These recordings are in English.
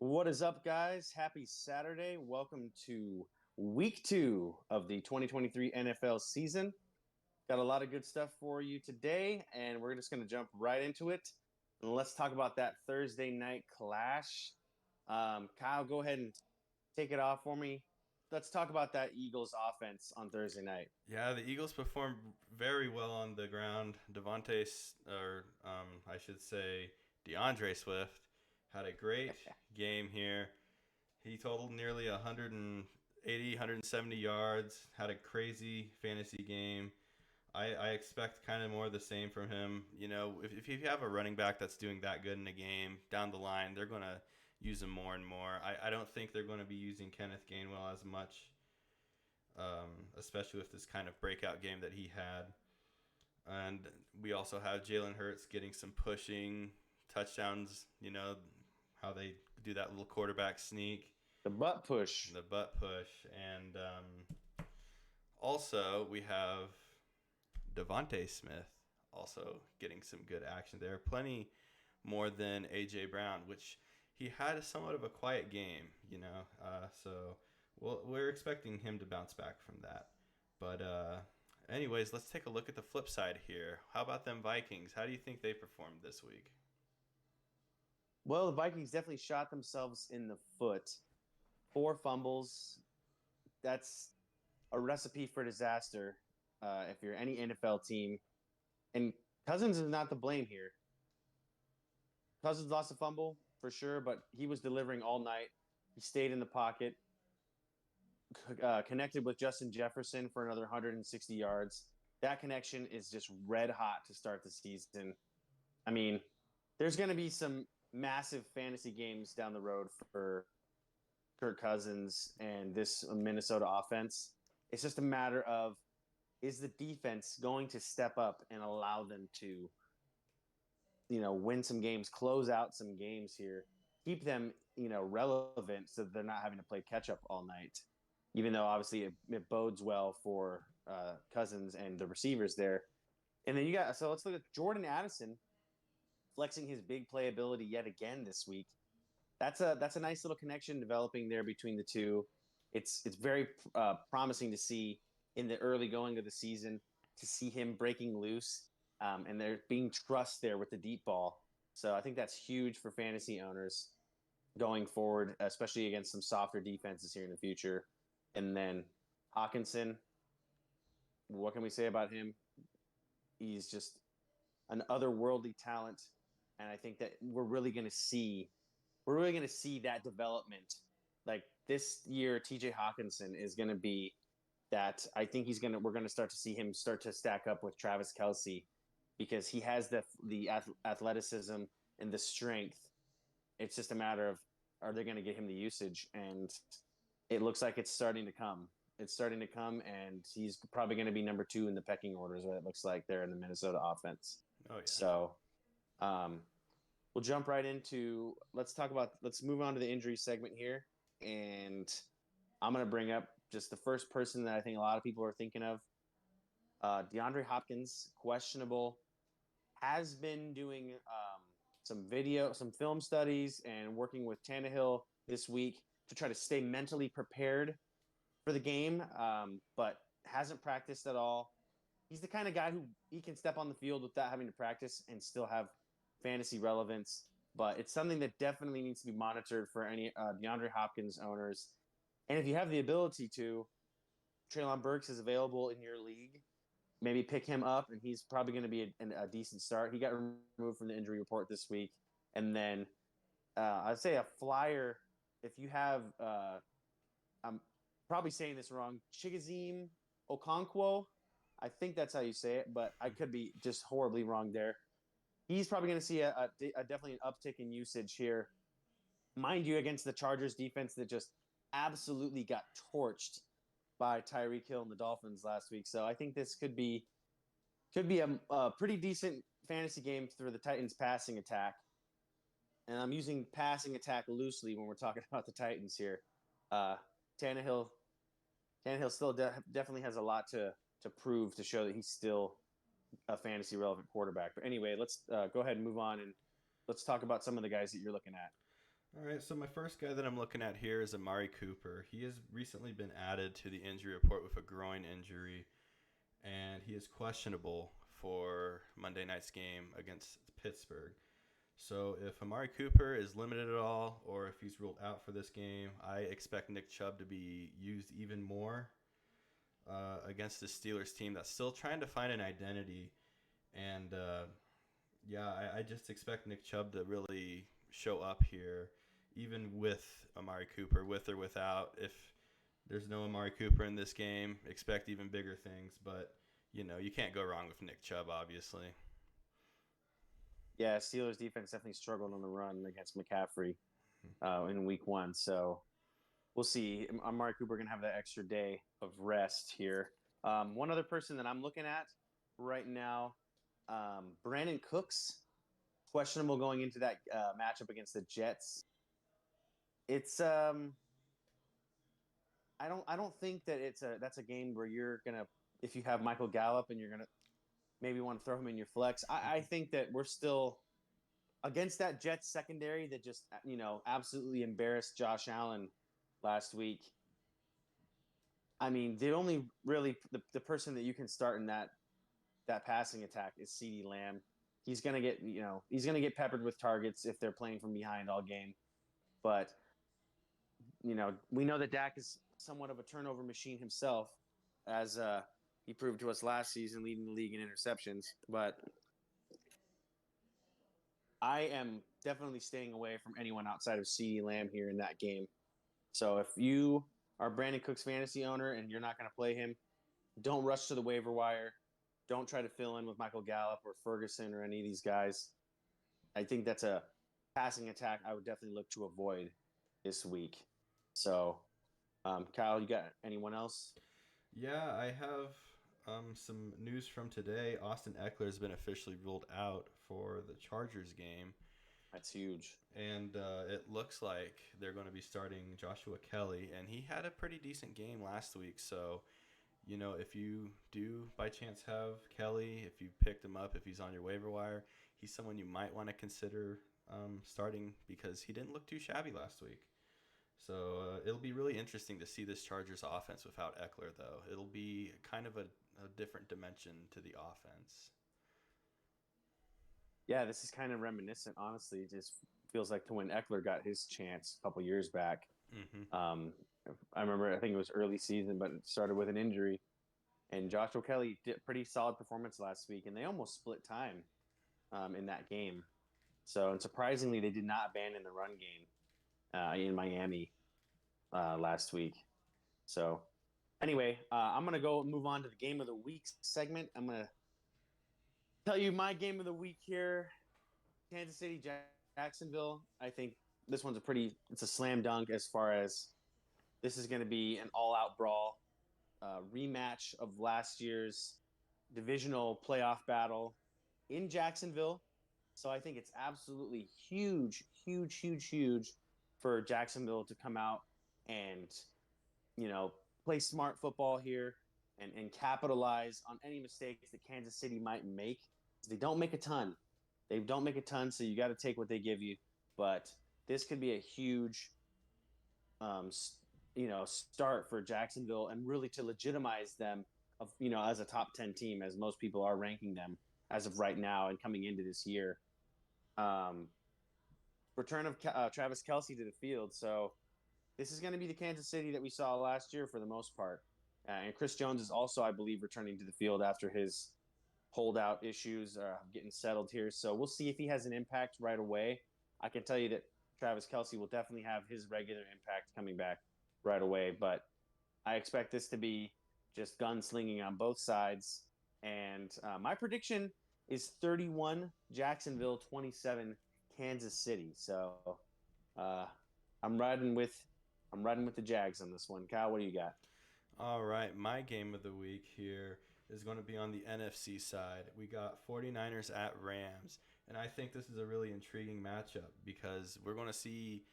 What is up, guys? Happy Saturday. Welcome to week two of the 2023 NFL season. Got a lot of good stuff for you today, and we're just going to jump right into it. And let's talk about that Thursday night clash. Kyle, go ahead and take it off for me. Let's talk about that Eagles offense on Thursday night. Yeah, the Eagles performed very well on the ground. I should say, DeAndre Swift had a great game here. He totaled nearly 180, 170 yards, had a crazy fantasy game. I expect kind of more of the same from him. If you have a running back that's doing that good in a game, down the line, they're going to use him more and more. I don't think they're going to be using Kenneth Gainwell as much, especially with this kind of breakout game that he had. And we also have Jalen Hurts getting some pushing touchdowns. How they do that little quarterback sneak, The butt push. the butt push. And also, we have Devontae Smith also getting some good action there. Plenty more than A.J. Brown, which he had somewhat of a quiet game, so we're expecting him to bounce back from that. But anyways, let's take a look at the flip side here. How about them Vikings? How do you think they performed this week? Well, the Vikings definitely shot themselves in the foot. Four fumbles. That's a recipe for disaster if you're any NFL team. And Cousins is not to blame here. Cousins lost a fumble for sure, but he was delivering all night. He stayed in the pocket, connected with Justin Jefferson for another 160 yards. That connection is just red hot to start the season. I mean, there's going to be some massive fantasy games down the road for Kirk Cousins and this Minnesota offense. It's just a matter of, is the defense going to step up and allow them to, win some games, close out some games here, keep them, relevant so that they're not having to play catch up all night. Even though obviously it bodes well for Cousins and the receivers there. And then let's look at Jordan Addison flexing his big playability yet again this week. That's a nice little connection developing there between the two. It's very promising to see in the early going of the season to see him breaking loose, and there being trust there with the deep ball. So I think that's huge for fantasy owners going forward, especially against some softer defenses here in the future. And then Hawkinson, what can we say about him? He's just an otherworldly talent, and I think that we're really going to see that development. Like this year, TJ Hawkinson is going to be that. I think we're going to start to see him start to stack up with Travis Kelce because he has the athleticism and the strength. It's just a matter of, are they going to get him the usage? And it looks like it's starting to come. It's starting to come, and he's probably going to be number two in the pecking order, is what it looks like there in the Minnesota offense. Oh yeah. So, um, we'll jump right into let's move on to the injury segment here. And I'm going to bring up just the first person that I think a lot of people are thinking of. DeAndre Hopkins, questionable, has been doing some film studies and working with Tannehill this week to try to stay mentally prepared for the game, but hasn't practiced at all. He's the kind of guy who he can step on the field without having to practice and still have fantasy relevance. But it's something that definitely needs to be monitored for any DeAndre Hopkins owners. And if you have the ability to, Traylon Burks is available in your league. Maybe pick him up, and he's probably going to be a decent start. He got removed from the injury report this week. And then I'd say a flyer, if you have, I'm probably saying this wrong, Chigazim Okonkwo. I think that's how you say it, but I could be just horribly wrong there. He's probably going to see a definitely an uptick in usage here. Mind you, against the Chargers defense that just absolutely got torched by Tyreek Hill and the Dolphins last week. So I think this could be a pretty decent fantasy game for the Titans passing attack. And I'm using passing attack loosely when we're talking about the Titans here. Uh, Tannehill, Tannehill still definitely has a lot to prove to show that he's still a fantasy relevant quarterback. But anyway, let's go ahead and move on and let's talk about some of the guys that you're looking at. All right, so my first guy that I'm looking at here is Amari Cooper. He has recently been added to the injury report with a groin injury, and he is questionable for Monday night's game against Pittsburgh. So if Amari Cooper is limited at all, or if he's ruled out for this game, I expect Nick Chubb to be used even more against the Steelers team that's still trying to find an identity. And yeah, I just expect Nick Chubb to really show up here, even with Amari Cooper, with or without. If there's no Amari Cooper in this game, expect even bigger things. But, you can't go wrong with Nick Chubb, obviously. Yeah, Steelers defense definitely struggled on the run against McCaffrey in week 1. So we'll see. Amari Cooper going to have that extra day of rest here. One other person that I'm looking at right now, Brandon Cooks, questionable going into that matchup against the Jets. It's I don't think that that's a game where you're gonna, if you have Michael Gallup and you're gonna maybe want to throw him in your flex. I think that we're still against that Jets secondary that just absolutely embarrassed Josh Allen last week. I mean, the only really the person that you can start in that passing attack is CeeDee Lamb. He's gonna get peppered with targets if they're playing from behind all game. But we know that Dak is somewhat of a turnover machine himself, as he proved to us last season, leading the league in interceptions. But I am definitely staying away from anyone outside of CeeDee Lamb here in that game. So if you are Brandon Cooks fantasy owner and you're not going to play him, don't rush to the waiver wire. Don't try to fill in with Michael Gallup or Ferguson or any of these guys. I think that's a passing attack I would definitely look to avoid this week. So, Kyle, you got anyone else? Yeah, I have some news from today. Austin Eckler has been officially ruled out for the Chargers game. That's huge. And it looks like they're going to be starting Joshua Kelly, and he had a pretty decent game last week. So, if you do by chance have Kelly, if you picked him up, if he's on your waiver wire, he's someone you might want to consider starting because he didn't look too shabby last week. So it'll be really interesting to see this Chargers offense without Eckler, though. It'll be kind of a different dimension to the offense. Yeah, this is kind of reminiscent, honestly. It just feels like to when Eckler got his chance a couple years back. Mm-hmm. I remember, I think it was early season, but it started with an injury. And Joshua Kelly did a pretty solid performance last week, and they almost split time in that game. So, and surprisingly, they did not abandon the run game in Miami last week. So, anyway, I'm going to go move on to the game of the week segment. I'm going to tell you my game of the week here. Kansas City, Jacksonville. I think this one's it's a slam dunk as far as this is going to be an all-out brawl, rematch of last year's divisional playoff battle in Jacksonville. So I think it's absolutely huge, huge, huge, huge for Jacksonville to come out and, play smart football here and capitalize on any mistakes that Kansas City might make. They don't make a ton. They don't make a ton, so you got to take what they give you. But this could be a huge, start for Jacksonville and really to legitimize them, as a top 10 team, as most people are ranking them as of right now and coming into this year. Um, Return of Travis Kelce to the field. So this is going to be the Kansas City that we saw last year for the most part. And Chris Jones is also, I believe, returning to the field after his holdout issues getting settled here. So we'll see if he has an impact right away. I can tell you that Travis Kelce will definitely have his regular impact coming back right away. But I expect this to be just gunslinging on both sides. And my prediction is 31 Jacksonville, 27 Kansas City. So I'm riding with the Jags on this one. Kyle, what do you got? All right, my game of the week here is going to be on the NFC side. We got 49ers at Rams, and I think this is a really intriguing matchup because we're going to see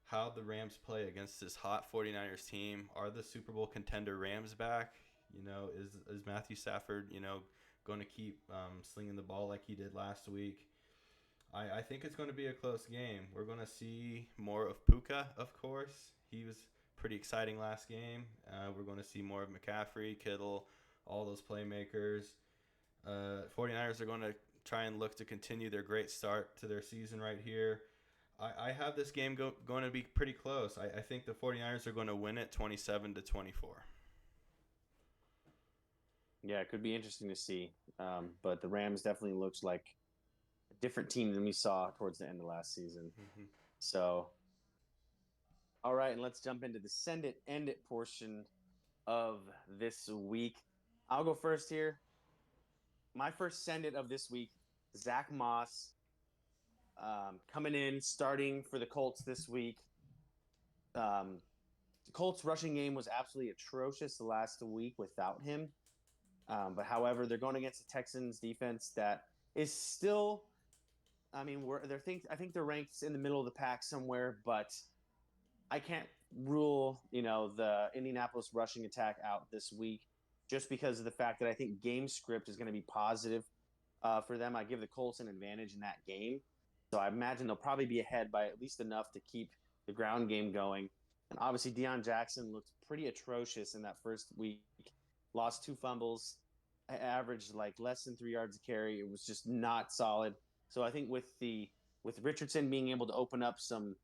how the Rams play against this hot 49ers team. Are the Super Bowl contender Rams back? Is Matthew Stafford, going to keep slinging the ball like he did last week? I think it's going to be a close game. We're going to see more of Puka, of course. He was pretty exciting last game. We're going to see more of McCaffrey, Kittle, all those playmakers. 49ers are going to try and look to continue their great start to their season right here. I have this game going to be pretty close. I think the 49ers are going to win it 27-24. Yeah, it could be interesting to see. But the Rams definitely looks like a different team than we saw towards the end of last season. Mm-hmm. So, all right, and let's jump into the send it, end it portion of this week. I'll go first here. My first send it of this week, Zach Moss, coming in, starting for the Colts this week. The Colts rushing game was absolutely atrocious the last week without him. But however, they're going against the Texans defense that is still, I think they're ranked in the middle of the pack somewhere, but I can't rule, the Indianapolis rushing attack out this week just because of the fact that I think game script is going to be positive for them. I give the Colts an advantage in that game. So I imagine they'll probably be ahead by at least enough to keep the ground game going. And obviously, Deion Jackson looked pretty atrocious in that first week. Lost 2 fumbles, averaged like less than 3 yards a carry. It was just not solid. So I think with Richardson being able to open up some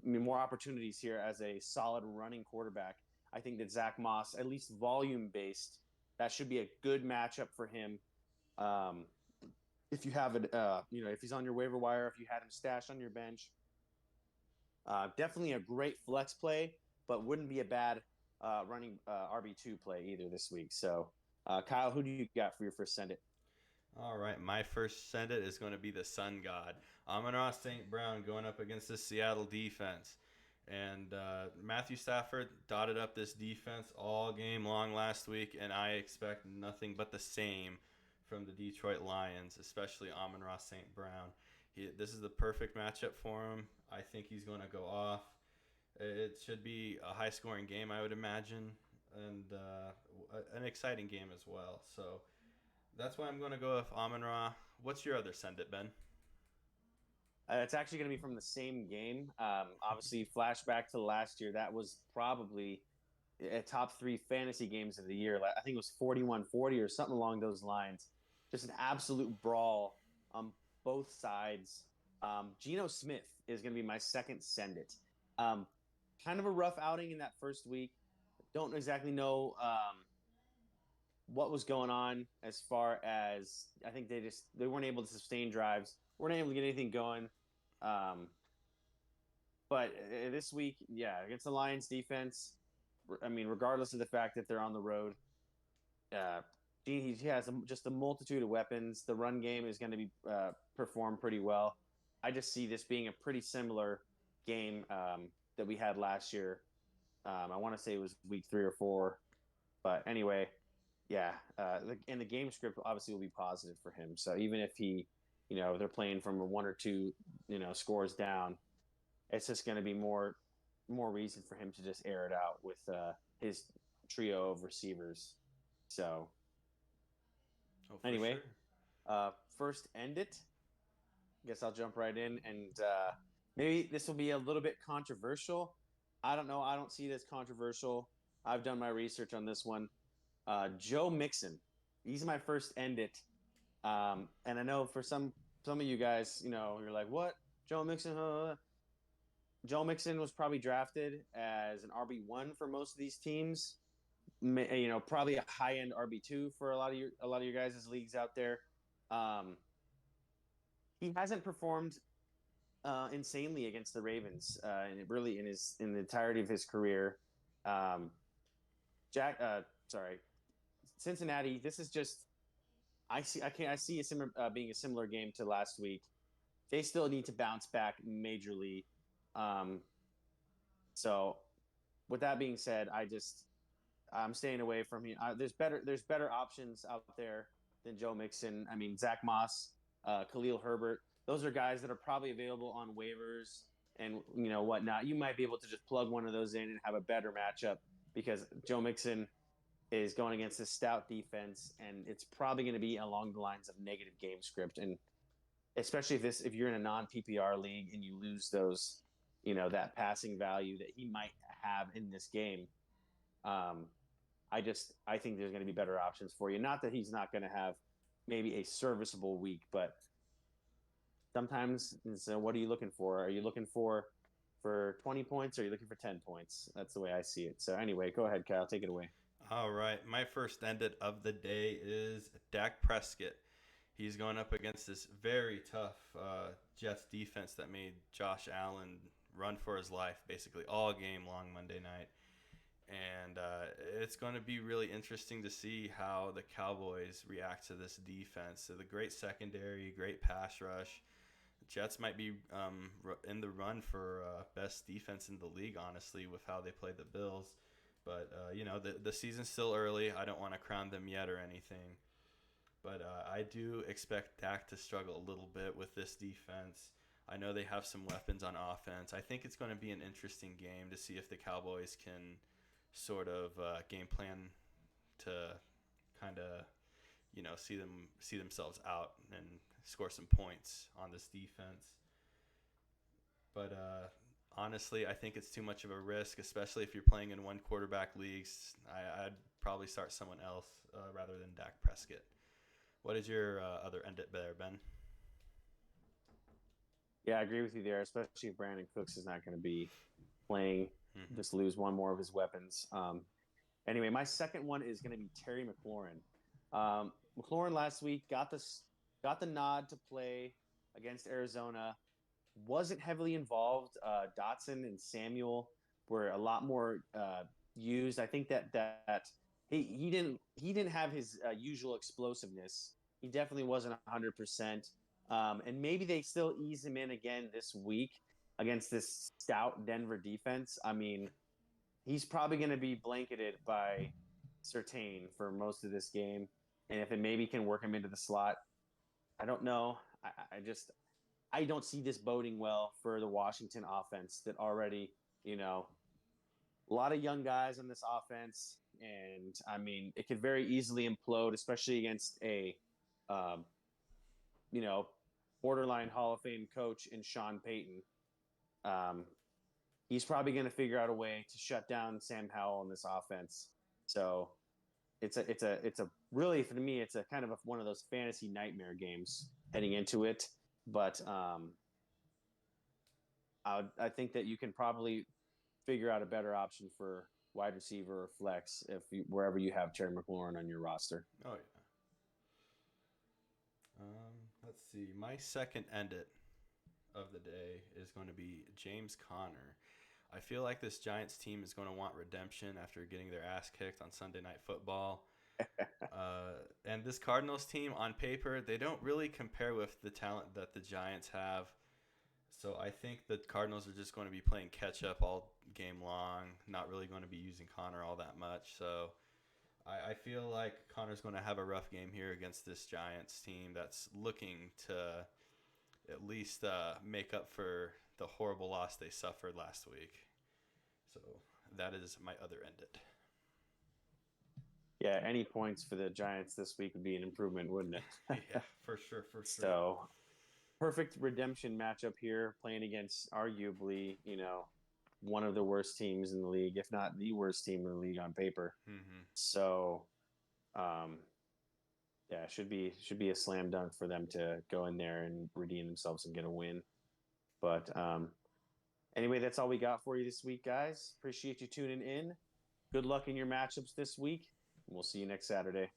more opportunities here as a solid running quarterback, I think that Zach Moss, at least volume based, that should be a good matchup for him. If you have it, if he's on your waiver wire, if you had him stashed on your bench, definitely a great flex play, but wouldn't be a bad running RB2 play either this week. So, Kyle, who do you got for your first send it? All right, my first send it is going to be the Sun God. Amon-Ra St. Brown going up against the Seattle defense. And Matthew Stafford dotted up this defense all game long last week, and I expect nothing but the same from the Detroit Lions, especially Amon-Ra St. Brown. This is the perfect matchup for him. I think he's going to go off. It should be a high-scoring game, I would imagine, and an exciting game as well. So that's why I'm going to go with Amon-Ra. What's your other send it, Ben? It's actually going to be from the same game. Obviously, flashback to last year, that was probably a top 3 fantasy games of the year. I think it was 41-40 or something along those lines. Just an absolute brawl on both sides. Geno Smith is going to be my second send it. Kind of a rough outing in that first week. Don't exactly know what was going on as far as I think they weren't able to sustain drives, weren't able to get anything going. But this week, against the Lions defense, I mean, regardless of the fact that they're on the road, he has just a multitude of weapons. The run game is going to be performed pretty well. I just see this being a pretty similar game that we had last year. I want to say it was week 3 or 4, but anyway, and the game script obviously will be positive for him. So even if they're playing from a 1 or 2, scores down, it's just going to be more reason for him to just air it out with his trio of receivers. So anyway, sure. First end it. Guess I'll jump right in, and maybe this will be a little bit controversial. I don't know. I don't see it as controversial. I've done my research on this one. Joe Mixon. He's my first end it. And I know for some of you guys, you're like, what? Joe Mixon? Joe Mixon was probably drafted as an RB1 for most of these teams. Probably a high-end RB2 for a lot of your guys' leagues out there. He hasn't performed insanely against the Ravens, and really in the entirety of his career. Cincinnati. This is just I see being a similar game to last week. They still need to bounce back majorly. So, with that being said, I'm staying away from him. There's better options out there than Joe Mixon. I mean, Zach Moss, Khalil Herbert. Those are guys that are probably available on waivers and whatnot. You might be able to just plug one of those in and have a better matchup because Joe Mixon is going against a stout defense, and it's probably going to be along the lines of negative game script. And especially if you're in a non PPR league and you lose those, that passing value that he might have in this game. Um, I think there's going to be better options for you. Not that he's not going to have maybe a serviceable week, but sometimes what are you looking for? Are you looking for 20 points, or are you looking for 10 points? That's the way I see it. So anyway, go ahead, Kyle, take it away. All right, my first ended of the day is Dak Prescott. He's going up against this very tough Jets defense that made Josh Allen run for his life basically all game long Monday night. And it's going to be really interesting to see how the Cowboys react to this defense. So the great secondary, great pass rush. Jets might be in the run for best defense in the league, honestly, with how they play the Bills. But, the season's still early. I don't want to crown them yet or anything. But I do expect Dak to struggle a little bit with this defense. I know they have some weapons on offense. I think it's going to be an interesting game to see if the Cowboys can sort of game plan to kind of see themselves out and score some points on this defense. But honestly, I think it's too much of a risk, especially if you're playing in one quarterback leagues. I'd probably start someone else rather than Dak Prescott. What is your other end it there, Ben? Yeah, I agree with you there, especially if Brandon Cooks is not going to be playing. Mm-hmm. Just lose one more of his weapons. Anyway, my second one is going to be Terry McLaurin. McLaurin last week got the nod to play against Arizona. Wasn't heavily involved. Dotson and Samuel were a lot more used. I think that he didn't have his usual explosiveness. He definitely wasn't 100%. And maybe they still ease him in again this week against this stout Denver defense. I mean, he's probably going to be blanketed by Surtain for most of this game. And if it maybe can work him into the slot, I don't know. I don't see this boding well for the Washington offense that already, a lot of young guys on this offense. And I mean, it could very easily implode, especially against a, um, borderline Hall of Fame coach in Sean Payton. Um, he's probably going to figure out a way to shut down Sam Howell in this offense. So it's a really, for me, it's a kind of one of those fantasy nightmare games heading into it. But I think that you can probably figure out a better option for wide receiver or flex wherever you have Terry McLaurin on your roster. Oh yeah. Let's see. My second end it of the day is going to be James Conner. I feel like this Giants team is going to want redemption after getting their ass kicked on Sunday Night Football. And this Cardinals team, on paper, they don't really compare with the talent that the Giants have. So I think the Cardinals are just going to be playing catch up all game long, not really going to be using Conner all that much. So I feel like Conner's going to have a rough game here against this Giants team that's looking to at least make up for the horrible loss they suffered last week. So that is my other end it. Yeah, any points for the Giants this week would be an improvement, wouldn't it? Yeah, for sure. So perfect redemption matchup here, playing against arguably, one of the worst teams in the league, if not the worst team in the league on paper. Mm-hmm. So, yeah, should be a slam dunk for them to go in there and redeem themselves and get a win. But anyway, that's all we got for you this week, guys. Appreciate you tuning in. Good luck in your matchups this week. We'll see you next Saturday.